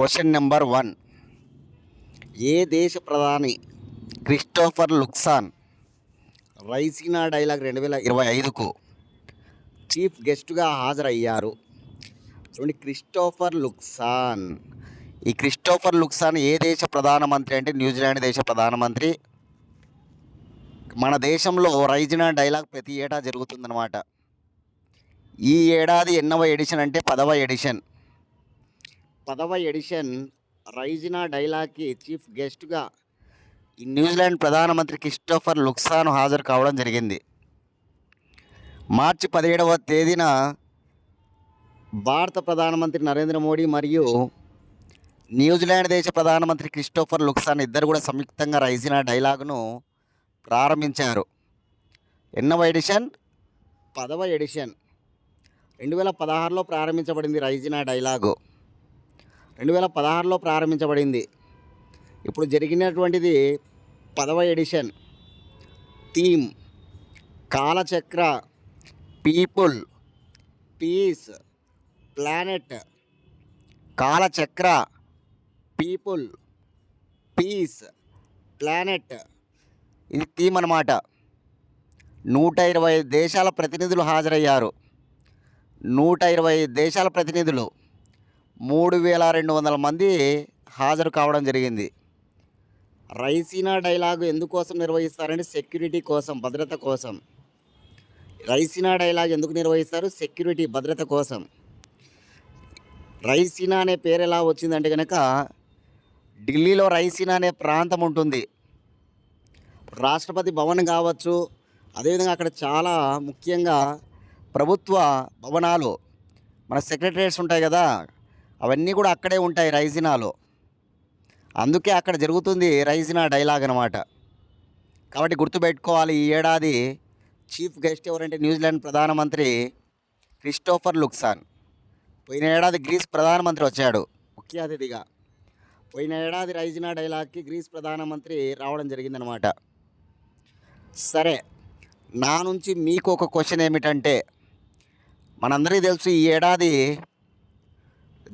Question number 1. ఏ దేశ ప్రధాని క్రిస్టోఫర్ లుక్సాన్ రైసీనా డైలాగ్ 2025కు చీఫ్ గెస్ట్గా హాజరయ్యారు? చూడండి, క్రిస్టోఫర్ లుక్సాన్. ఈ క్రిస్టోఫర్ లుక్సాన్ ఏ దేశ ప్రధానమంత్రి అంటే న్యూజిలాండ్ దేశ ప్రధానమంత్రి. మన దేశంలో రైజినా డైలాగ్ ప్రతి ఏటా జరుగుతుందన్నమాట. ఈ ఏడాది ఎన్నవ ఎడిషన్ అంటే 10వ ఎడిషన్. 10వ ఎడిషన్ రైజినా డైలాగ్కి చీఫ్ గెస్ట్గా ఈ న్యూజిలాండ్ ప్రధానమంత్రి క్రిస్టోఫర్ లుక్సాన్ హాజరు కావడం జరిగింది. మార్చి 17వ తేదీన భారత ప్రధానమంత్రి నరేంద్ర మోడీ మరియు న్యూజిలాండ్ దేశ ప్రధానమంత్రి క్రిస్టోఫర్ లుక్సాన్ ఇద్దరు కూడా సంయుక్తంగా రైజినా డైలాగును ప్రారంభించారు. ఎన్నవ ఎడిషన్? 10వ ఎడిషన్. 2016లో ప్రారంభించబడింది రైజినా డైలాగు. 2016లో ప్రారంభించబడింది. ఇప్పుడు జరిగినటువంటిది 10వ edition. Theme Kalachakra, people, peace, planet. Kalachakra, people, peace, planet. ఇది థీమ్ అన్నమాట. 125 దేశాల ప్రతినిధులు హాజరయ్యారు. 125 దేశాల ప్రతినిధులు, 3200 మంది హాజరు కావడం జరిగింది. రైసీనా డైలాగు ఎందుకోసం నిర్వహిస్తారంటే సెక్యూరిటీ కోసం, భద్రత కోసం. రైసీనా డైలాగ్ ఎందుకు నిర్వహిస్తారు? సెక్యూరిటీ, భద్రత కోసం. రైసీనా అనే పేరు ఎలా వచ్చిందంటే కనుక, ఢిల్లీలో రైసీనా అనే ప్రాంతం ఉంటుంది. రాష్ట్రపతి భవన్ కావచ్చు, అదేవిధంగా అక్కడ చాలా ముఖ్యంగా ప్రభుత్వ భవనాలు, మన సెక్రటరీస్ ఉంటాయి కదా, అవన్నీ కూడా అక్కడే ఉంటాయి రైజినాలో. అందుకే అక్కడ జరుగుతుంది రైజినా డైలాగ్ అనమాట. కాబట్టి గుర్తుపెట్టుకోవాలి, ఈ ఏడాది చీఫ్ గెస్ట్ ఎవరంటే న్యూజిలాండ్ ప్రధానమంత్రి క్రిస్టోఫర్ లుక్సాన్. పోయిన ఏడాది గ్రీస్ ప్రధానమంత్రి వచ్చాడు ముఖ్య అతిథిగా. పోయిన ఏడాది రైజినా డైలాగ్కి గ్రీస్ ప్రధానమంత్రి రావడం జరిగిందనమాట. సరే, నా నుంచి మీకు ఒక క్వశ్చన్ ఏమిటంటే, మనందరికీ తెలుసు ఈ ఏడాది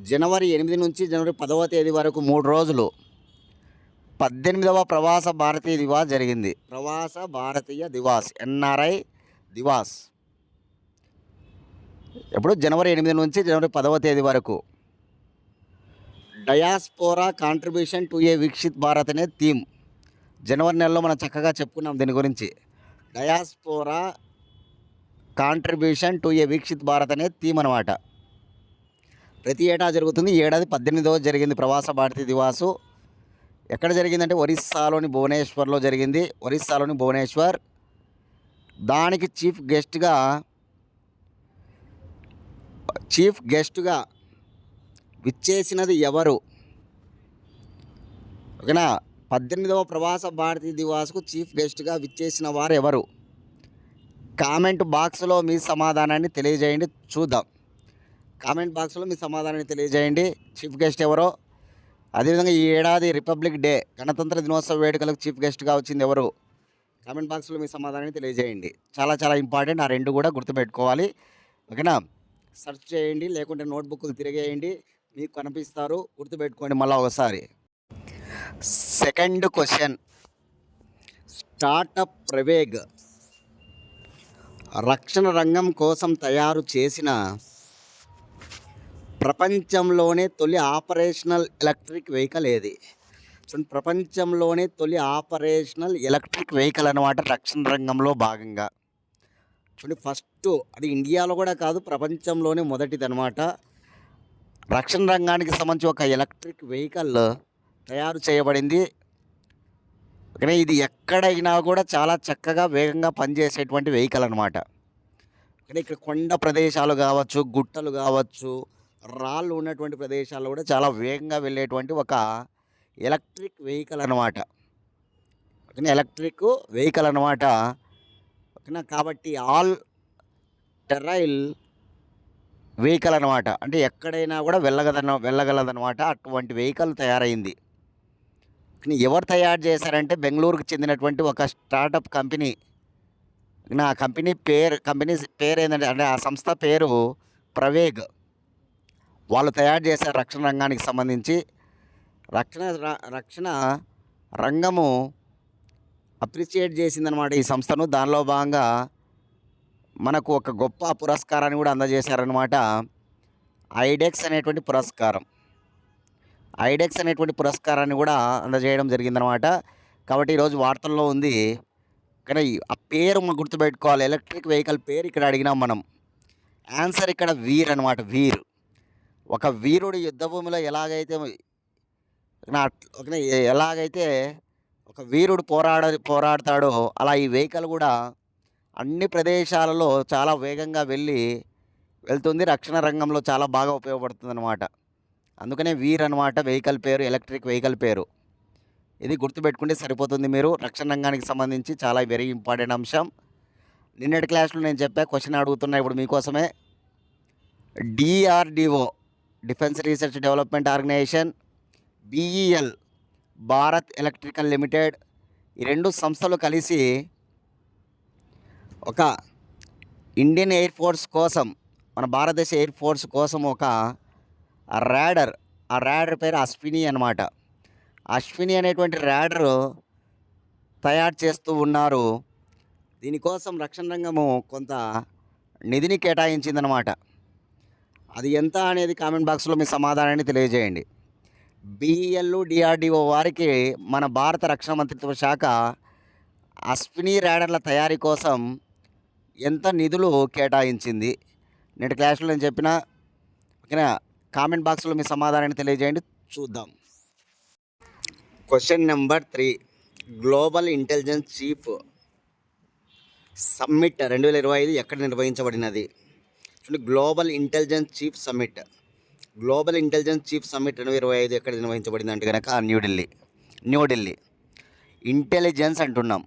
జనవరి 8 నుంచి జనవరి 10వ తేదీ వరకు 3 రోజులు 18వ ప్రవాస భారతీయ దివాస్ జరిగింది. ప్రవాస భారతీయ దివాస్, ఎన్ఆర్ఐ దివాస్. ఎప్పుడు? జనవరి 8 నుంచి జనవరి 10వ తేదీ వరకు. డయాస్పోరా కాంట్రిబ్యూషన్ టు ఏ వికసిత్ భారత్ అనే థీమ్. జనవరి నెలలో మనం చక్కగా చెప్పుకున్నాం దీని గురించి. డయాస్పోరా కాంట్రిబ్యూషన్ టు ఏ వికసిత్ భారత్ అనే థీమ్ అనమాట. ప్రతి ఏటా జరుగుతుంది. ఈ ఏడాది 18వ జరిగింది ప్రవాస భారతీయ దివాసు. ఎక్కడ జరిగిందంటే ఒరిస్సాలోని భువనేశ్వర్లో జరిగింది. ఒరిస్సాలోని భువనేశ్వర్. దానికి చీఫ్ గెస్ట్గా విచ్చేసినది ఎవరు? ఓకేనా? 18వ ప్రవాస భారతీయ దివాస్కు చీఫ్ గెస్ట్గా విచ్చేసిన వారు ఎవరు? కామెంట్ బాక్స్లో మీ సమాధానాన్ని తెలియజేయండి, చూద్దాం. కామెంట్ బాక్స్లో మీ సమాధానాన్ని తెలియజేయండి, చీఫ్ గెస్ట్ ఎవరో. అదేవిధంగా ఈ ఏడాది రిపబ్లిక్ డే, గణతంత్ర దినోత్సవ వేడుకలకు చీఫ్ గెస్ట్గా వచ్చింది ఎవరు? కామెంట్ బాక్స్లో మీ సమాధానాన్ని తెలియజేయండి. చాలా చాలా ఇంపార్టెంట్. ఆ రెండు కూడా గుర్తుపెట్టుకోవాలి. ఓకేనా? సెర్చ్ చేయండి, లేకుంటే నోట్బుక్లు తిరిగేయండి, మీకు కనిపిస్తారు. గుర్తుపెట్టుకోండి మళ్ళీ ఒకసారి. Second question. స్టార్టప్ ప్రవేగ్ రక్షణ రంగం కోసం తయారు చేసిన ప్రపంచంలోనే తొలి ఆపరేషనల్ ఎలక్ట్రిక్ వెహికల్ ఏది? చూడండి, ప్రపంచంలోనే తొలి ఆపరేషనల్ ఎలక్ట్రిక్ వెహికల్ అన్నమాట రక్షణ రంగంలో భాగంగా. చూడండి, ఫస్ట్ అది ఇండియాలో కూడా కాదు, ప్రపంచంలోనే మొదటిది అనమాట. రక్షణ రంగానికి సంబంధించి ఒక ఎలక్ట్రిక్ వెహికల్ తయారు చేయబడింది. కానీ ఇది ఎక్కడైనా కూడా చాలా చక్కగా వేగంగా పనిచేసేటువంటి వెహికల్ అనమాట. కానీ ఇక్కడ కొండ ప్రదేశాలు కావచ్చు, గుట్టలు కావచ్చు, రాళ్ళు ఉన్నటువంటి ప్రదేశాల్లో కూడా చాలా వేగంగా వెళ్ళేటువంటి ఒక ఎలక్ట్రిక్ వెహికల్ అనమాట. ఓకేనా? ఎలక్ట్రిక్ వెహికల్ అనమాట. ఓకేనా? కాబట్టి ఆల్ టెరైల్ వెహికల్ అనమాట. అంటే ఎక్కడైనా కూడా వెళ్ళగలదనమాట. అటువంటి వెహికల్ తయారైంది. కానీ ఎవరు తయారు చేశారంటే బెంగళూరుకు చెందినటువంటి ఒక స్టార్టప్ కంపెనీ. ఆ కంపెనీ పేరు ఏంటంటే, అంటే ఆ సంస్థ పేరు ప్రవేగ్. వాళ్ళు తయారు చేశారు రక్షణ రంగానికి సంబంధించి. రక్షణ రంగము అప్రిషియేట్ చేసిందనమాట ఈ సంస్థను. దానిలో భాగంగా మనకు ఒక గొప్ప పురస్కారాన్ని కూడా అందజేశారనమాట. ఐడెక్స్ అనేటువంటి పురస్కారం. ఐడెక్స్ అనేటువంటి పురస్కారాన్ని కూడా అందజేయడం జరిగిందనమాట. కాబట్టి ఈరోజు వార్తల్లో ఉంది. కానీ ఆ పేరు మనం గుర్తుపెట్టుకోవాలి. ఎలక్ట్రిక్ వెహికల్ పేరు ఇక్కడ అడిగినాం మనం. ఆన్సర్ ఇక్కడ వీర్ అనమాట. వీర్. ఒక వీరుడు యుద్ధభూమిలో ఎలాగైతే ఒక వీరుడు పోరాడతాడో అలా ఈ వెహికల్ కూడా అన్ని ప్రదేశాలలో చాలా వేగంగా వెళ్తుంది. రక్షణ రంగంలో చాలా బాగా ఉపయోగపడుతుంది అనమాట. అందుకనే వీర్ అనమాట వెహికల్ పేరు, ఎలక్ట్రిక్ వెహికల్ పేరు. ఇది గుర్తుపెట్టుకుంటే సరిపోతుంది. మీరు రక్షణ రంగానికి సంబంధించి చాలా వెరీ ఇంపార్టెంట్ అంశం. నిన్నటి క్లాస్లో నేను చెప్పా, క్వశ్చన్ అడుగుతున్నా ఇప్పుడు మీకోసమే. DRDO, defence research development organisation, BEL, Bharat electrical limited, ఈ రెండు సంస్థలు కలిసి ఒక ఇండియన్ ఎయిర్ ఫోర్స్ కోసం, మన భారతదేశ ఎయిర్ ఫోర్స్ కోసం ఒక ర్యాడర్, ఆ ర్యాడర్ పేరు అశ్విని అనమాట. అశ్విని అనేటువంటి ర్యాడర్ తయారు చేస్తూ ఉన్నారు. దీనికోసం రక్షణ రంగము కొంత నిధిని కేటాయించిందనమాట. అది ఎంత అనేది కామెంట్ బాక్స్లో మీ సమాధానాన్ని తెలియజేయండి. బిఈఎల్, డిఆర్డిఓ వారికి మన భారత రక్షణ మంత్రిత్వ శాఖ అశ్విని ర్యాడర్ల తయారీ కోసం ఎంత నిధులు కేటాయించింది? నేటి క్లాస్లో నేను చెప్పిన ఓకేనా. కామెంట్ బాక్స్లో మీ సమాధానాన్ని తెలియజేయండి, చూద్దాం. Question number 3. Global intelligence chief summit 2025 ఎక్కడ నిర్వహించబడినది? చూడండి, global intelligence chief summit. Global intelligence chief summit 2025 ఎక్కడ నిర్వహించబడింది అంటే కనుక న్యూఢిల్లీ. ఇంటెలిజెన్స్ అంటున్నాం,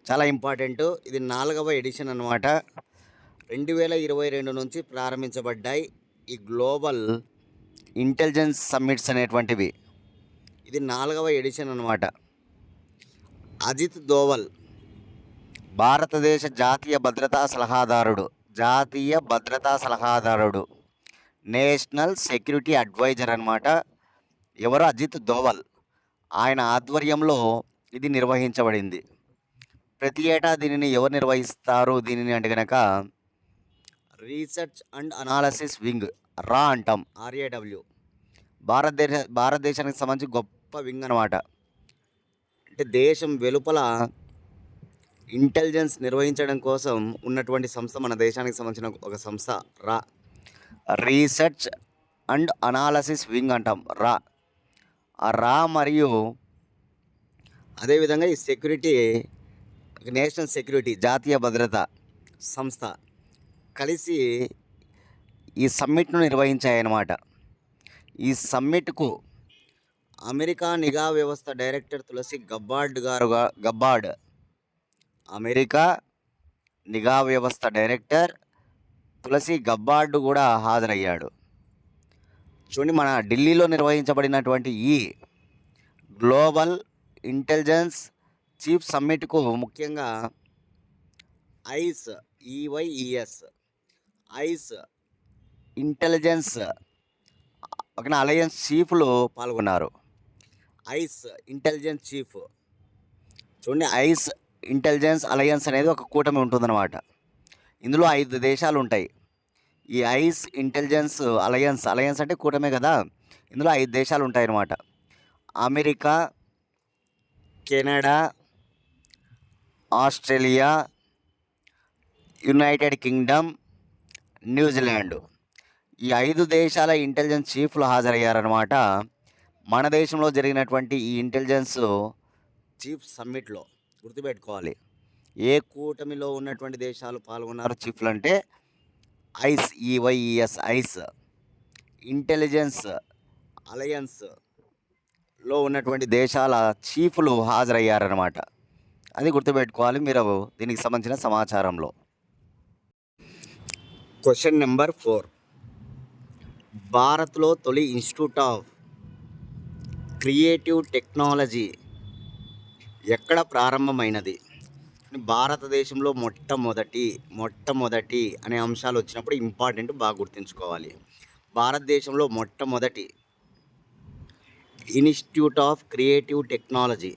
చాలా ఇంపార్టెంట్. ఇది 4వ ఎడిషన్ అనమాట. 2022 నుంచి ప్రారంభించబడ్డాయి ఈ గ్లోబల్ ఇంటెలిజెన్స్ సమ్మిట్స్ అనేటువంటివి. ఇది 4వ ఎడిషన్ అనమాట. అజిత్ దోవల్ భారతదేశ జాతీయ భద్రతా సలహాదారుడు, నేషనల్ సెక్యూరిటీ అడ్వైజర్ అనమాట. ఎవరు? అజిత్ దోవల్. ఆయన ఆధ్వర్యంలో ఇది నిర్వహించబడింది. ప్రతి ఏటా దీనిని ఎవరు నిర్వహిస్తారు అంటే కనుక రీసెర్చ్ అండ్ అనాలసిస్ వింగ్, రా అంటాం, RAW. భారతదేశానికి సంబంధించి గొప్ప వింగ్ అనమాట. అంటే దేశం వెలుపల ఇంటెలిజెన్స్ నిర్వహించడం కోసం ఉన్నటువంటి సంస్థ, మన దేశానికి సంబంధించిన ఒక సంస్థ రా, రీసెర్చ్ అండ్ అనాలసిస్ వింగ్ అంటాం, రా. ఆ రా మరియు అదేవిధంగా ఈ సెక్యూరిటీ, నేషనల్ సెక్యూరిటీ, జాతీయ భద్రత సంస్థ కలిసి ఈ సమ్మిట్ను నిర్వహించాయన్నమాట. ఈ సమ్మిట్కు అమెరికా నిఘా వ్యవస్థ డైరెక్టర్ తులసి గబ్బార్డ్, అమెరికా నిఘా వ్యవస్థ డైరెక్టర్ తులసి గబ్బార్డ్ కూడా హాజరయ్యాడు. చూడండి, మన ఢిల్లీలో నిర్వహించబడినటువంటి ఈ గ్లోబల్ ఇంటెలిజెన్స్ చీఫ్ సమ్మిట్కు ముఖ్యంగా ఐస్ ఇంటెలిజెన్స్ అలయన్స్ చీఫ్లు పాల్గొన్నారు. Ice intelligence chief. చూడండి, ఐస్ ఇంటెలిజెన్స్ అలయన్స్ అనేది ఒక కూటమి ఉంటుందన్నమాట. ఇందులో 5 దేశాలు ఉంటాయి. ఈ ఐస్ ఇంటెలిజెన్స్ అలయన్స్ అంటే కూటమే కదా. ఇందులో 5 దేశాలు ఉంటాయి అన్నమాట. America, Canada, Australia, United Kingdom, New Zealand. ఈ 5 దేశాల ఇంటెలిజెన్స్ చీఫ్లు హాజరయ్యారనమాట. మన దేశంలో జరిగినటువంటి ఈ ఇంటెలిజెన్స్ చీఫ్ సమ్మిట్లో గుర్తుపెట్టుకోవాలి, ఏ కూటమిలో ఉన్నటువంటి దేశాలు పాల్గొన్నారు చీఫ్లు అంటే ఐస్ ఇంటెలిజెన్స్ అలయన్స్లో ఉన్నటువంటి దేశాల చీఫ్లు హాజరయ్యారనమాట. అది గుర్తుపెట్టుకోవాలి మీరు దీనికి సంబంధించిన సమాచారంలో. Question number 4. భారత్లో తొలి ఇన్స్టిట్యూట్ ఆఫ్ క్రియేటివ్ టెక్నాలజీ ఎక్కడ ప్రారంభమైనది? భారతదేశంలో మొట్టమొదటి అనే అంశాలు వచ్చినప్పుడు ఇంపార్టెంట్, బాగా గుర్తుంచుకోవాలి. భారతదేశంలో మొట్టమొదటి ఇన్స్టిట్యూట్ ఆఫ్ క్రియేటివ్ టెక్నాలజీ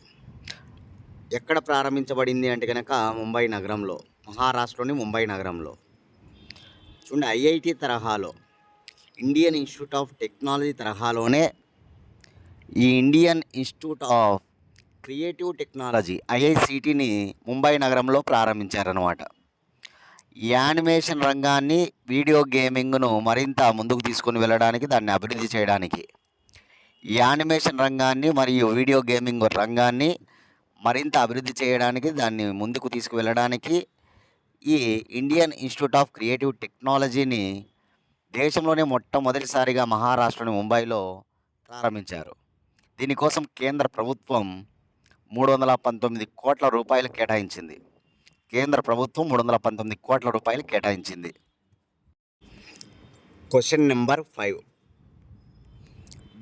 ఎక్కడ ప్రారంభించబడింది అంటే కనుక ముంబై నగరంలో, మహారాష్ట్రలోని ముంబై నగరంలో. చూడండి, ఐఐటి తరహాలో, ఇండియన్ ఇన్స్టిట్యూట్ ఆఫ్ టెక్నాలజీ తరహాలోనే ఈ Indian institute of creative technology ఐఐసిటిని ముంబై నగరంలో ప్రారంభించారన్నమాట. యానిమేషన్ రంగాన్ని, వీడియో గేమింగ్ను మరింత ముందుకు తీసుకొని వెళ్ళడానికి, దాన్ని అభివృద్ధి చేయడానికి, యానిమేషన్ రంగాన్ని మరియు వీడియో గేమింగ్ రంగాన్ని మరింత అభివృద్ధి చేయడానికి, దాన్ని ముందుకు తీసుకువెళ్ళడానికి ఈ ఇండియన్ ఇన్స్టిట్యూట్ ఆఫ్ క్రియేటివ్ టెక్నాలజీని దేశంలోనే మొట్టమొదటిసారిగా మహారాష్ట్రలోని ముంబైలో ప్రారంభించారు. దీనికోసం కేంద్ర ప్రభుత్వం 319 కోట్ల రూపాయలు కేటాయించింది. కేంద్ర ప్రభుత్వం 319 కోట్ల రూపాయలు కేటాయించింది. Question number 5.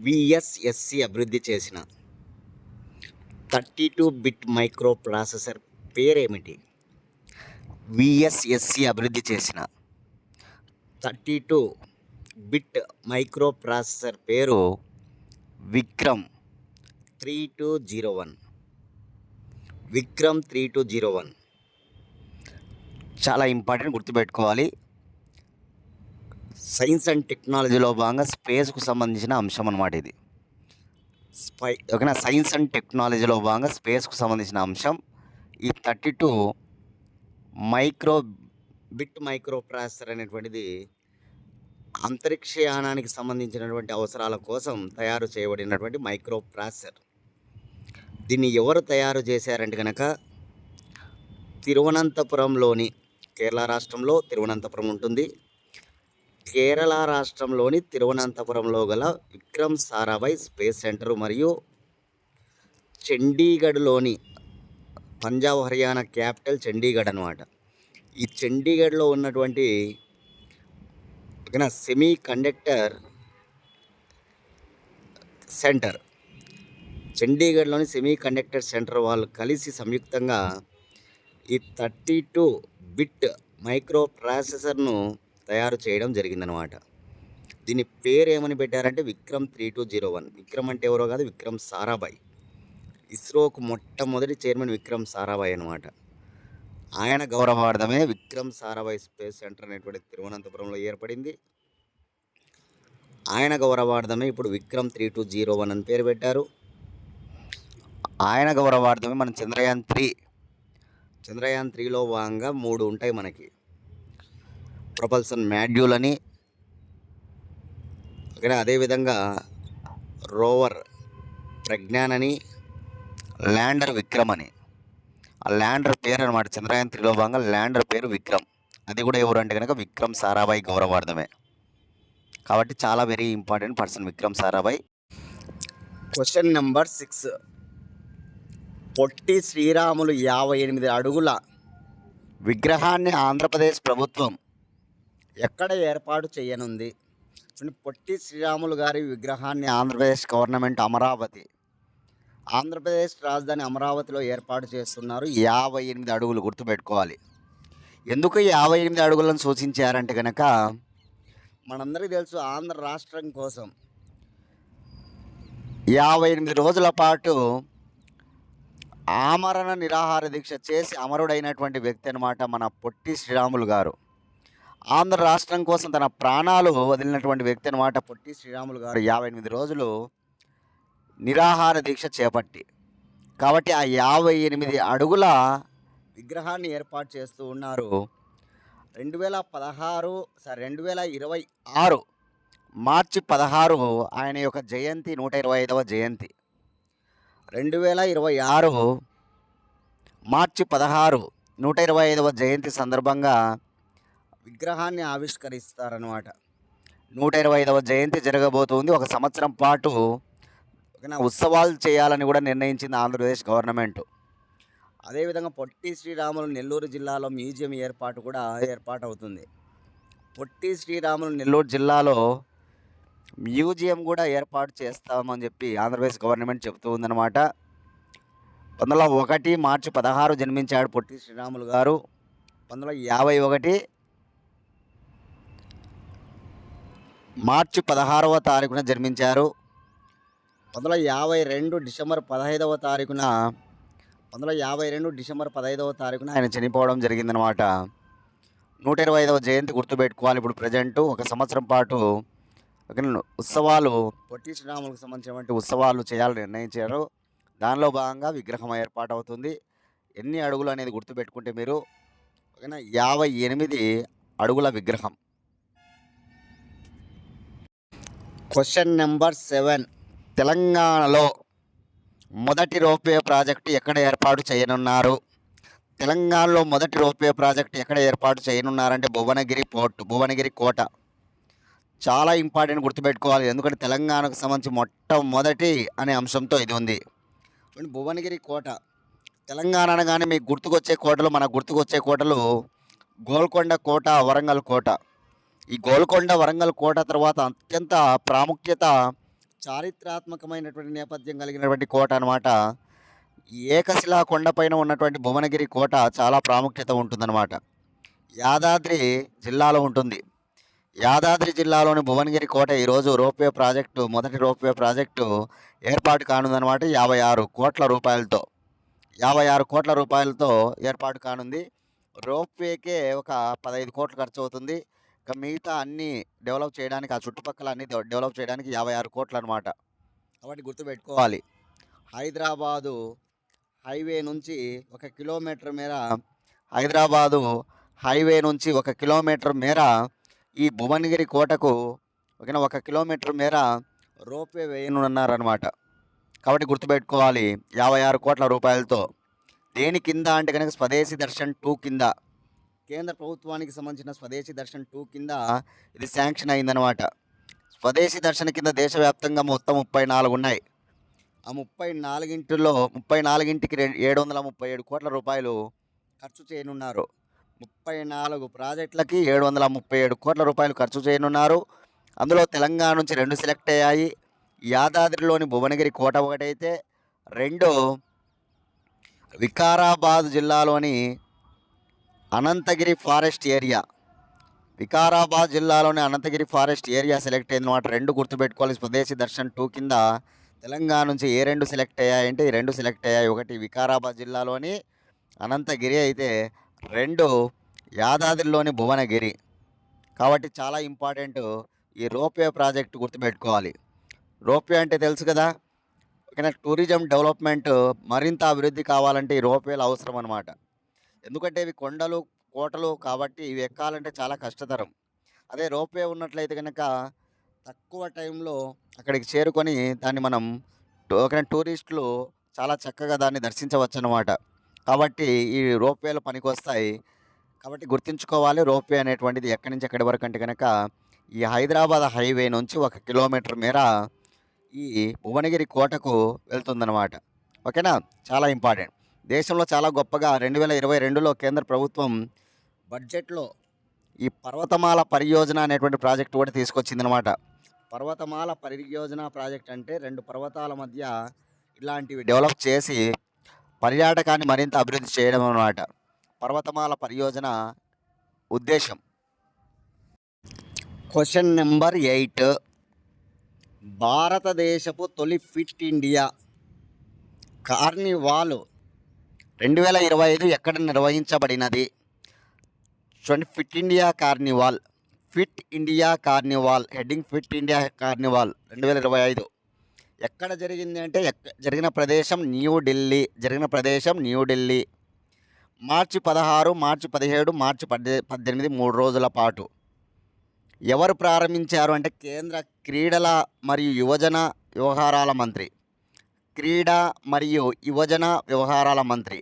విఎస్ఎస్సి అభివృద్ధి చేసిన 32 బిట్ మైక్రో ప్రాసెసర్ పేరేమిటి? విఎస్ఎస్సి అభివృద్ధి చేసిన 32 బిట్ మైక్రో ప్రాసెసర్ పేరు విక్రమ్ 3201. విక్రమ్ 3201 చాలా ఇంపార్టెంట్, గుర్తుపెట్టుకోవాలి. సైన్స్ అండ్ టెక్నాలజీలో భాగంగా స్పేస్కు సంబంధించిన అంశం అన్నమాట ఇది. ఓకేనా, సైన్స్ అండ్ టెక్నాలజీలో భాగంగా స్పేస్కు సంబంధించిన అంశం. ఈ 32 బిట్ మైక్రో ప్రాసెసర్ అనేటువంటిది అంతరిక్షయానానికి సంబంధించినటువంటి అవసరాల కోసం తయారు చేయబడినటువంటి మైక్రో ప్రాసెసర్. దీన్ని ఎవరు తయారు చేశారంటే కనుక తిరువనంతపురంలోని, కేరళ రాష్ట్రంలో తిరువనంతపురం ఉంటుంది, కేరళ రాష్ట్రంలోని తిరువనంతపురంలో గల విక్రమ్ సారాభాయ్ స్పేస్ సెంటర్ మరియు చండీగఢ్లోని, పంజాబ్ హర్యానా క్యాపిటల్ చండీగఢ్ అనమాట. ఈ చండీగఢ్లో ఉన్నటువంటి సెమీ కండక్టర్ సెంటర్, చండీగఢ్లోని సెమీ కండక్టర్ సెంటర్ వాళ్ళు కలిసి సంయుక్తంగా ఈ 32 బిట్ మైక్రో ప్రాసెసర్ను తయారు చేయడం జరిగిందనమాట. దీని పేరు ఏమని పెట్టారంటే విక్రమ్ 3201. విక్రమ్ అంటే ఎవరో కాదు, విక్రమ్ సారాభాయ్. ఇస్రోకు మొట్టమొదటి చైర్మన్ విక్రమ్ సారాభాయ్ అనమాట. ఆయన గౌరవార్థమే విక్రమ్ సారాభాయ్ స్పేస్ సెంటర్ అనేటువంటి తిరువనంతపురంలో ఏర్పడింది. ఆయన గౌరవార్థమే ఇప్పుడు విక్రమ్ 3201 అని పేరు పెట్టారు. ఆయన గౌరవార్థమే మన చంద్రయాన్ 3లో భాగంగా 3 ఉంటాయి మనకి. ప్రొపల్సన్ మాడ్యూల్ అని, అదేవిధంగా రోవర్ ప్రజ్ఞాన్ అని, ల్యాండర్ విక్రమ్ అని. ఆ ల్యాండర్ పేరు అనమాట, చంద్రయాన్ 3లో భాగంగా ల్యాండర్ పేరు విక్రమ్. అది కూడా ఎవరు అంటే కనుక విక్రమ్ సారాభాయ్ గౌరవార్థమే. కాబట్టి చాలా very important person Vikram Sarabhai. Question number 6. Potti Sriramulu 58 అడుగుల విగ్రహాన్ని ఆంధ్రప్రదేశ్ ప్రభుత్వం ఎక్కడ ఏర్పాటు చేయనుంది? పొట్టి శ్రీరాములు గారి విగ్రహాన్ని ఆంధ్రప్రదేశ్ గవర్నమెంట్ ఆంధ్రప్రదేశ్ రాజధాని అమరావతిలో ఏర్పాటు చేస్తున్నారు. 58 అడుగులు, గుర్తుపెట్టుకోవాలి. ఎందుకు 58 అడుగులను సూచించారంటే కనుక మనందరికీ తెలుసు, ఆంధ్ర రాష్ట్రం కోసం 58 రోజుల పాటు ఆమరణ నిరాహార దీక్ష చేసి అమరుడైనటువంటి వ్యక్తి అనమాట మన పొట్టి శ్రీరాములు గారు. ఆంధ్ర రాష్ట్రం కోసం తన ప్రాణాలు వదిలినటువంటి వ్యక్తి అనమాట పొట్టి శ్రీరాములు గారు. 58 రోజులు నిరాహార దీక్ష చేపట్టి, కాబట్టి ఆ 58 అడుగుల విగ్రహాన్ని ఏర్పాటు చేస్తూ ఉన్నారు. 2026 మార్చి 16 ఆయన యొక్క జయంతి, 125వ జయంతి. 2026 మార్చి 16 125వ జయంతి సందర్భంగా విగ్రహాన్ని ఆవిష్కరిస్తారన్నమాట. 125వ జయంతి జరగబోతుంది. 1 సంవత్సరం పాటు ఉత్సవాలు చేయాలని కూడా నిర్ణయించింది ఆంధ్రప్రదేశ్ గవర్నమెంట్. అదేవిధంగా పొట్టి శ్రీరాములు నెల్లూరు జిల్లాలో మ్యూజియం ఏర్పాటు అవుతుంది. పొట్టి శ్రీరాములు నెల్లూరు జిల్లాలో మ్యూజియం కూడా ఏర్పాటు చేస్తామని చెప్పి ఆంధ్రప్రదేశ్ గవర్నమెంట్ చెబుతూ ఉందన్నమాట. 1901 మార్చి 16 జన్మించాడు పొట్టి శ్రీరాములు గారు. 1951 మార్చి 16వ తారీఖున జన్మించారు. 1952 డిసెంబర్ 15వ తారీఖున 1952 డిసెంబర్ 15వ తారీఖున ఆయన చనిపోవడం జరిగిందనమాట. 125వ జయంతి గుర్తుపెట్టుకోవాలి. ఇప్పుడు ప్రజెంటు ఒక సంవత్సరం పాటు ఉత్సవాలు పొట్టి శ్రీరాములకు సంబంధించినటువంటి ఉత్సవాలు చేయాలని నిర్ణయించారు. దానిలో భాగంగా విగ్రహం ఏర్పాటవుతుంది. ఎన్ని అడుగులు అనేది గుర్తుపెట్టుకుంటే మీరు 58 అడుగుల విగ్రహం. Question number 7. తెలంగాణలో మొదటి రోప్వే ప్రాజెక్టు ఎక్కడ ఏర్పాటు చేయనున్నారు? తెలంగాణలో మొదటి రోప్వే ప్రాజెక్టు ఎక్కడ ఏర్పాటు చేయనున్నారంటే భువనగిరి పోర్టు, భువనగిరి కోట. చాలా ఇంపార్టెంట్ గుర్తుపెట్టుకోవాలి. ఎందుకంటే తెలంగాణకు సంబంధించి మొట్టమొదటి అనే అంశంతో ఇది ఉంది. భువనగిరి కోట. తెలంగాణ అనగానే మీకు గుర్తుకొచ్చే కోటలు, మనకు గుర్తుకొచ్చే కోటలు గోల్కొండ కోట, వరంగల్ కోట. ఈ గోల్కొండ వరంగల్ కోట తర్వాత అత్యంత ప్రాముఖ్యత, చారిత్రాత్మకమైనటువంటి నేపథ్యం కలిగినటువంటి కోట అనమాట. ఏకశిలా కొండపైన ఉన్నటువంటి భువనగిరి కోట చాలా ప్రాముఖ్యత ఉంటుందన్నమాట. యాదాద్రి జిల్లాలో ఉంటుంది. యాదాద్రి జిల్లాలోని భువనగిరి కోట ఈరోజు రోప్వే ప్రాజెక్టు, మొదటి రోప్వే ప్రాజెక్టు ఏర్పాటు కానుందన్నమాట. 56 కోట్ల రూపాయలతో 56 కోట్ల రూపాయలతో ఏర్పాటు కానుంది. రోప్వేకే ఒక 15 కోట్లు ఖర్చు అవుతుంది. ఇక మిగతా అన్నీ డెవలప్ చేయడానికి, ఆ చుట్టుపక్కల అన్ని డెవలప్ చేయడానికి 56 కోట్లు అనమాట. కాబట్టి గుర్తుపెట్టుకోవాలి. హైదరాబాదు హైవే నుంచి 1 కిలోమీటర్ మేర, హైదరాబాదు హైవే నుంచి 1 కిలోమీటర్ మేర ఈ భువనగిరి కోటకు 1 కిలోమీటర్ మేర రోప్వే వేయనున్నారనమాట. కాబట్టి గుర్తుపెట్టుకోవాలి. 56 కోట్ల రూపాయలతో. దేని కింద అంటే కనుక స్వదేశీ దర్శన్ 2 కింద, కేంద్ర ప్రభుత్వానికి సంబంధించిన స్వదేశీ దర్శన్ 2 కింద ఇది శాంక్షన్ అయిందనమాట. స్వదేశీ దర్శన్ కింద దేశవ్యాప్తంగా మొత్తం 34 ఉన్నాయి. ఆ 34కి 737 కోట్ల రూపాయలు ఖర్చు చేయనున్నారు. 34 ప్రాజెక్టులకి 737 కోట్ల రూపాయలు ఖర్చు చేయనున్నారు. అందులో తెలంగాణ నుంచి 2 సెలెక్ట్ అయ్యాయి. యాదాద్రిలోని భువనగిరి కోట ఒకటైతే, 2 వికారాబాద్ జిల్లాలోని అనంతగిరి ఫారెస్ట్ ఏరియా, వికారాబాద్ జిల్లాలోని అనంతగిరి ఫారెస్ట్ ఏరియా సెలెక్ట్ అయిందన్నమాట. 2 గుర్తుపెట్టుకోవాలి. స్వదేశీ దర్శన్ 2 కింద తెలంగాణ నుంచి ఏ 2 సెలెక్ట్ అయ్యాయంటే ఈ 2 సెలెక్ట్ అయ్యాయి. ఒకటి వికారాబాద్ జిల్లాలోని అనంతగిరి అయితే, 2 యాదాద్రిలోని భువనగిరి. కాబట్టి చాలా ఇంపార్టెంట్ ఈ రోప్వే ప్రాజెక్టు గుర్తుపెట్టుకోవాలి. రోప్వే అంటే తెలుసు కదా. టూరిజం డెవలప్మెంట్ మరింత అభివృద్ధి కావాలంటే ఈ రోప్వేలు అవసరం అనమాట. ఎందుకంటే ఇవి కొండలు, కోటలు కాబట్టి ఇవి ఎక్కాలంటే చాలా కష్టతరం. అదే రోప్వే ఉన్నట్లయితే కనుక తక్కువ టైంలో అక్కడికి చేరుకొని దాన్ని మనం టూరిస్టులు చాలా చక్కగా దాన్ని దర్శించవచ్చు అన్నమాట. కాబట్టి ఈ రోప్వేలు పనికొస్తాయి. కాబట్టి గుర్తుంచుకోవాలి. రోప్వే అనేటువంటిది ఎక్కడి నుంచి ఎక్కడి వరకు అంటే కనుక ఈ హైదరాబాద్ హైవే నుంచి 1 కిలోమీటర్ మేర ఈ భువనగిరి కోటకు వెళ్తుందన్నమాట. ఓకేనా. చాలా ఇంపార్టెంట్. దేశంలో చాలా గొప్పగా 2022లో కేంద్ర ప్రభుత్వం బడ్జెట్లో ఈ పర్వతమాల పరియోజన అనేటువంటి ప్రాజెక్టు కూడా తీసుకొచ్చిందనమాట. పర్వతమాల పరియోజన ప్రాజెక్ట్ అంటే 2 పర్వతాల మధ్య ఇలాంటివి డెవలప్ చేసి పర్యాటకాన్ని మరింత అభివృద్ధి చేయడం అన్నమాట పర్వతమాల పరియోజన ఉద్దేశం. Question number 8. భారతదేశపు తొలి ఫిట్ ఇండియా కార్నివాల్ 2025 ఎక్కడ నిర్వహించబడినది? చూడండి, fit India carnival, fit India carnival, heading fit India carnival 2025 ఎక్కడ జరిగింది అంటే జరిగిన ప్రదేశం న్యూఢిల్లీ. మార్చి 16, మార్చి 17, మార్చి 18 3 రోజుల పాటు. ఎవరు ప్రారంభించారు అంటే కేంద్ర క్రీడల మరియు యువజన వ్యవహారాల మంత్రి, క్రీడా మరియు యువజన వ్యవహారాల మంత్రి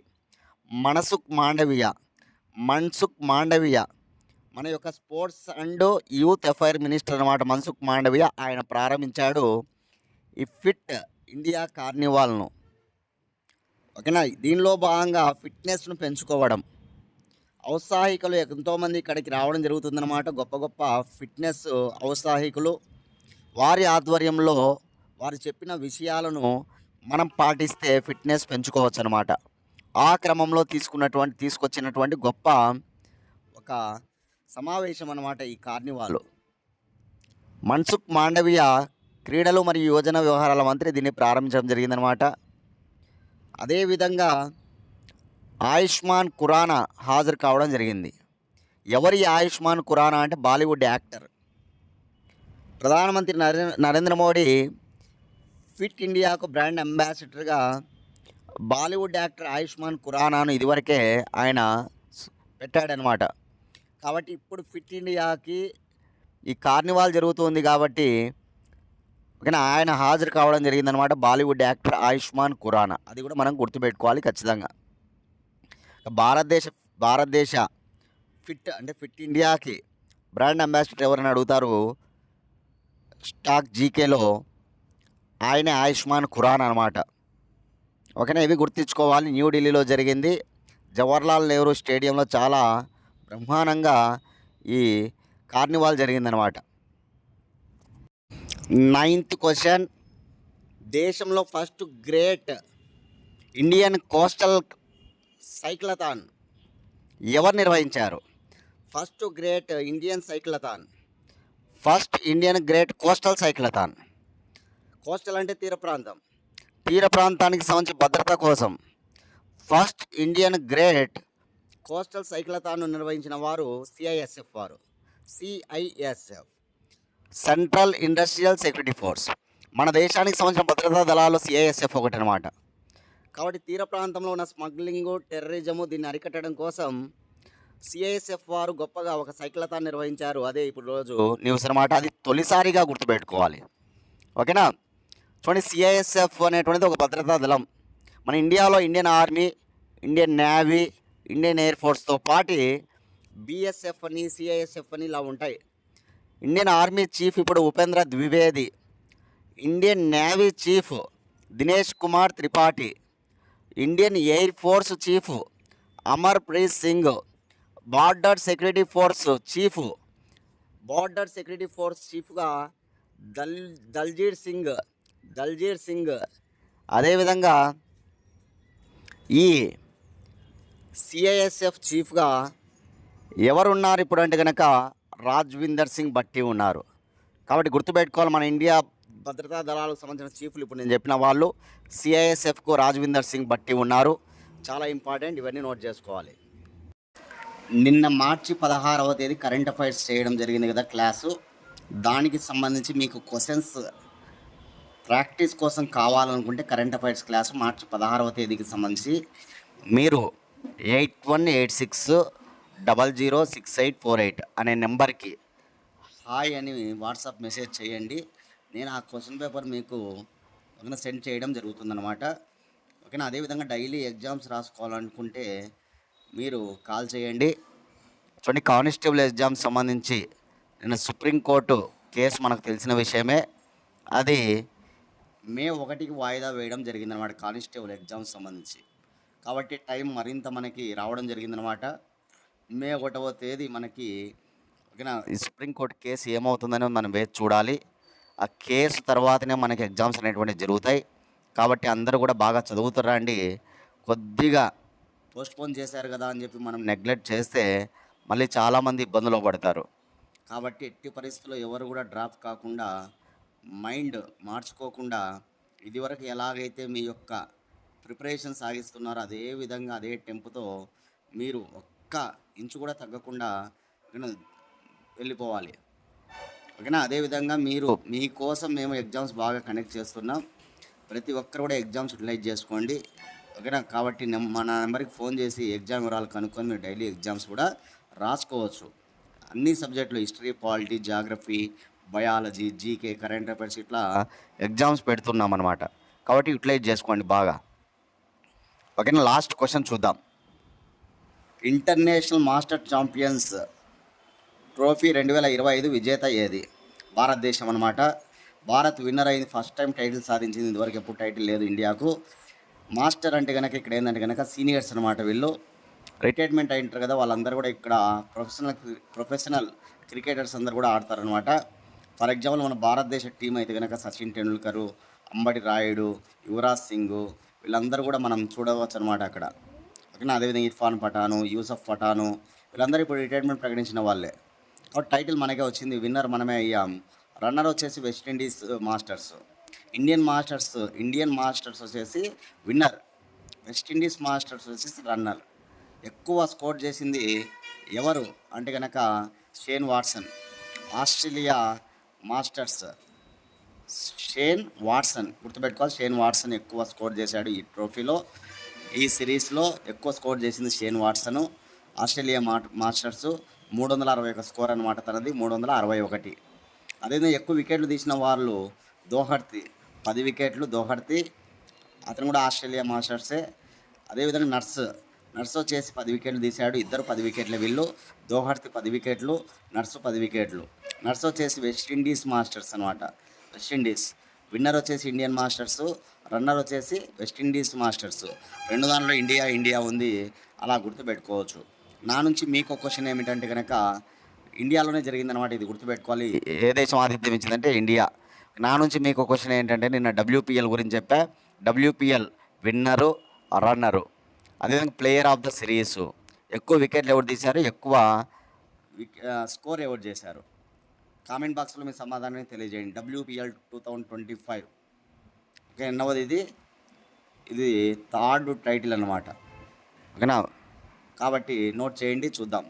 మన్సుఖ్ మాండవియా మన యొక్క sports and youth affair minister అన్నమాట. మన్సుఖ్ మాండవియా ఆయన ప్రారంభించాడు ఈ ఫిట్ ఇండియా కార్నివాల్ను. ఓకేనా. దీనిలో భాగంగా ఫిట్నెస్ను పెంచుకోవడం, ఔత్సాహికులు ఎంతోమంది ఇక్కడికి రావడం జరుగుతుందన్నమాట. గొప్ప గొప్ప ఫిట్నెస్ ఔత్సాహికులు, వారి ఆధ్వర్యంలో వారు చెప్పిన విషయాలను మనం పాటిస్తే ఫిట్నెస్ పెంచుకోవచ్చు అనమాట. ఆ క్రమంలో తీసుకొచ్చినటువంటి గొప్ప ఒక సమావేశం అన్నమాట ఈ కార్నివాల్. మన్సుఖ్ మాండవియా క్రీడలు మరియు యువజన వ్యవహారాల మంత్రి దీన్ని ప్రారంభించడం జరిగిందనమాట. అదేవిధంగా ఆయుష్మాన్ ఖురానా హాజరు కావడం జరిగింది. ఎవరి ఆయుష్మాన్ ఖురానా అంటే బాలీవుడ్ యాక్టర్. ప్రధానమంత్రి నరేంద్ర మోడీ ఫిట్ ఇండియాకు బ్రాండ్ అంబాసిడర్గా బాలీవుడ్ యాక్టర్ ఆయుష్మాన్ ఖురానాను ఇదివరకే ఆయన పెట్టాడనమాట. కాబట్టి ఇప్పుడు ఫిట్ ఇండియాకి ఈ కార్నివాల్ జరుగుతుంది కాబట్టి ఓకేనా ఆయన హాజరు కావడం జరిగిందనమాట. బాలీవుడ్ యాక్టర్ ఆయుష్మాన్ ఖురానా, అది కూడా మనం గుర్తుపెట్టుకోవాలి ఖచ్చితంగా. భారతదేశ ఫిట్ ఇండియాకి బ్రాండ్ అంబాసిడర్ ఎవరైనా అడుగుతారు స్టాక్ జీకేలో ఆయనే ఆయుష్మాన్ ఖురానా అనమాట. ఓకేనా, ఇవి గుర్తుంచుకోవాలి. న్యూఢిల్లీలో జరిగింది, జవహర్లాల్ నెహ్రూ స్టేడియంలో చాలా బ్రహ్మాండంగా ఈ కార్నివాల్ జరిగిందనమాట. 9th క్వశ్చన్, దేశంలో first great Indian coastal cyclothon ఎవరు నిర్వహించారు? First great Indian cyclothon, first Indian great coastal cyclothon. Coastal అంటే తీర ప్రాంతానికి సంబంధించిన భద్రత కోసం ఫస్ట్ ఇండియన్ గ్రేట్ కోస్టల్ సైక్లథాన్ను నిర్వహించిన వారు సిఐఎస్ఎఫ్ వారు. CISF central industrial security force. మన దేశానికి సంబంధించిన భద్రతా దళాలు సిఐఎస్ఎఫ్ ఒకటి అనమాట. కాబట్టి తీర ప్రాంతంలో ఉన్న స్మగ్లింగు, టెర్రరిజము దీన్ని అరికట్టడం కోసం సిఐఎస్ఎఫ్ వారు గొప్పగా ఒక సైక్లథాన్ నిర్వహించారు. అదే ఇప్పుడు రోజు న్యూస్ అనమాట. అది తొలిసారిగా గుర్తుపెట్టుకోవాలి. ఓకేనా, చూడండి, సిఐఎస్ఎఫ్ అనేటువంటిది ఒక భద్రతా దళం. మన ఇండియాలో Indian army, Indian navy, Indian air ఫోర్స్తో పాటు బిఎస్ఎఫ్ అని, సిఐఎస్ఎఫ్ అని ఇలా ఉంటాయి. ఇండియన్ ఆర్మీ చీఫ్ ఇప్పుడు Upendra Dwivedi, Indian navy chief Dinesh Kumar Tripathi, Indian air force chief Amar Preet Singh, border security force చీఫ్గా దల్జీర్ సింగ్. అదేవిధంగా ఈ సిఐఎస్ఎఫ్ చీఫ్గా ఎవరున్నారు ఇప్పుడు అంటే కనుక రాజ్విందర్ సింగ్ భట్టి ఉన్నారు. కాబట్టి గుర్తుపెట్టుకోవాలి, మన ఇండియా భద్రతా దళాలకు సంబంధించిన చీఫ్లు ఇప్పుడు నేను చెప్పిన వాళ్ళు. సిఐఎస్ఎఫ్కు రాజ్విందర్ సింగ్ భట్టి ఉన్నారు. చాలా ఇంపార్టెంట్, ఇవన్నీ నోట్ చేసుకోవాలి. నిన్న మార్చి 16వ తేదీ కరెంట్ అఫైర్స్ చేయడం జరిగింది కదా క్లాసు. దానికి సంబంధించి మీకు క్వశ్చన్స్ ప్రాక్టీస్ కోసం కావాలనుకుంటే కరెంట్ అఫైర్స్ క్లాసు మార్చి 16వ తేదీకి సంబంధించి మీరు 8186006848 అనే నెంబర్కి హాయ్ అని వాట్సాప్ మెసేజ్ చేయండి. నేను ఆ క్వశ్చన్ పేపర్ మీకు సెండ్ చేయడం జరుగుతుందన్నమాట. ఓకేనా, అదేవిధంగా డైలీ ఎగ్జామ్స్ రాసుకోవాలనుకుంటే మీరు కాల్ చేయండి. చూడండి, కానిస్టేబుల్ ఎగ్జామ్స్ సంబంధించి నిన్న సుప్రీంకోర్టు కేసు మనకు తెలిసిన విషయమే. అది మే 1కి వాయిదా వేయడం జరిగిందనమాట కానిస్టేబుల్ ఎగ్జామ్స్ సంబంధించి. కాబట్టి టైం మరింత మనకి రావడం జరిగిందనమాట. మే 1వ తేదీ మనకి ఓకేనా ఈ సుప్రీంకోర్టు కేసు ఏమవుతుందని మనం వేచి చూడాలి. ఆ కేసు తర్వాతనే మనకి ఎగ్జామ్స్ అనేటువంటివి జరుగుతాయి. కాబట్టి అందరూ కూడా బాగా చదువుతారండి. కొద్దిగా పోస్ట్పోన్ చేశారు కదా అని చెప్పి మనం నెగ్లెక్ట్ చేస్తే మళ్ళీ చాలామంది ఇబ్బందులు పడతారు. కాబట్టి ఎట్టి పరిస్థితుల్లో ఎవరు కూడా డ్రాప్ కాకుండా, మైండ్ మార్చుకోకుండా ఇదివరకు ఎలాగైతే మీ యొక్క ప్రిపరేషన్ సాగిస్తున్నారో అదే విధంగా అదే టెంపుతో మీరు ఒక్క ఇంచు కూడా తగ్గకుండా వెళ్ళిపోవాలి. ఓకేనా, అదేవిధంగా మీకోసం మేము ఎగ్జామ్స్ బాగా కండక్ట్ చేస్తున్నాం. ప్రతి ఒక్కరు కూడా ఎగ్జామ్స్ యూటిలైజ్ చేసుకోండి. ఓకేనా, కాబట్టి మన నెంబర్కి ఫోన్ చేసి ఎగ్జామ్ వివరాలు కనుక్కొని మీరు డైలీ ఎగ్జామ్స్ కూడా రాసుకోవచ్చు. అన్ని సబ్జెక్టులు history, polity, geography, biology, GK, current affairs ఇట్లా ఎగ్జామ్స్ పెడుతున్నాం అన్నమాట. కాబట్టి యూటిలైజ్ చేసుకోండి బాగా. ఓకేనా, లాస్ట్ క్వశ్చన్ చూద్దాం. ఇంటర్నేషనల్ మాస్టర్ ఛాంపియన్స్ ట్రోఫీ 2025 విజేత ఏది? భారతదేశం అన్నమాట. భారత్ విన్నర్ అయింది, ఫస్ట్ టైం టైటిల్ సాధించింది. ఇదివరకు ఎప్పుడు టైటిల్ లేదు ఇండియాకు. మాస్టర్ అంటే కనుక ఇక్కడ ఏంటంటే కనుక సీనియర్స్ అనమాట. వీళ్ళు రిటైర్మెంట్ అయింటారు కదా, వాళ్ళందరూ కూడా ఇక్కడ ప్రొఫెషనల్ క్రికెటర్స్ అందరు కూడా ఆడతారనమాట. ఫర్ ఎగ్జాంపుల్ మన భారతదేశ టీం అయితే కనుక సచిన్ టెండూల్కరు, అంబటి రాయుడు, యువరాజ్ సింగ్ వీళ్ళందరూ కూడా మనం చూడవచ్చు అనమాట అక్కడ. ఓకేనా, అదేవిధంగా ఇర్ఫాన్ పఠాను, యూసఫ్ పఠాను వీళ్ళందరూ ఇప్పుడు రిటైర్మెంట్ ప్రకటించిన వాళ్ళే. కాబట్టి టైటిల్ మనకే వచ్చింది, విన్నర్ మనమే అయ్యాం. రన్నర్ వచ్చేసి వెస్టిండీస్ మాస్టర్స్. ఇండియన్ మాస్టర్స్ వచ్చేసి విన్నర్. వెస్టిండీస్ మాస్టర్స్ వచ్చేసి రన్నర్. ఎక్కువ స్కోర్ చేసింది ఎవరు అంటే కనుక షేన్ వాట్సన్. ఆస్ట్రేలియా మాస్టర్స్ షేన్ వాట్సన్, గుర్తుపెట్టుకోవాలి. షేన్ వాట్సన్ ఎక్కువ స్కోర్ చేశాడు ఈ ట్రోఫీలో. ఈ సిరీస్లో ఎక్కువ స్కోర్ చేసింది Shane Watson. Australia masters 361 score అనమాట తనది, 361. అదేవిధంగా ఎక్కువ వికెట్లు తీసిన వాళ్ళు దోహర్తి, 10 వికెట్లు దోహర్తి, అతను కూడా ఆస్ట్రేలియా మాస్టర్సే. అదేవిధంగా నర్స్ వచ్చేసి 10 వికెట్లు తీశాడు. ఇద్దరు 10 వికెట్లే వీళ్ళు. దోహర్తి 10 వికెట్లు, నర్సు 10 వికెట్లు. నర్స్ వచ్చేసి వెస్టిండీస్ మాస్టర్స్ అనమాట. వెస్టిండీస్ విన్నర్ వచ్చేసి ఇండియన్ మాస్టర్స్, రన్నర్ వచ్చేసి వెస్టిండీస్ మాస్టర్స్. రెండు దానిలో ఇండియా ఉంది, అలా గుర్తుపెట్టుకోవచ్చు. నా నుంచి మీకు ఒక క్వశ్చన్ ఏమిటంటే కనుక ఇండియాలోనే జరిగిందనమాట, ఇది గుర్తుపెట్టుకోవాలి. ఏ దేశం ఆతిథ్యం ఇచ్చిందంటే ఇండియా. నా నుంచి మీకు క్వశ్చన్ ఏంటంటే నిన్న WPL గురించి చెప్పా. WPL విన్నరు, రన్నరు, అదేవిధంగా ప్లేయర్ ఆఫ్ ద సిరీస్, ఎక్కువ వికెట్లు ఎవరు తీశారు, ఎక్కువ స్కోర్ ఎవరు చేశారు. కామెంట్ బాక్స్లో మీ సమాధానాన్ని తెలియజేయండి. WPL 2025 okay. ఎన్నవది ఇది థర్డ్ టైటిల్ అన్నమాట, ఓకేనా. కాబట్టి నోట్ చేయండి, చూద్దాం.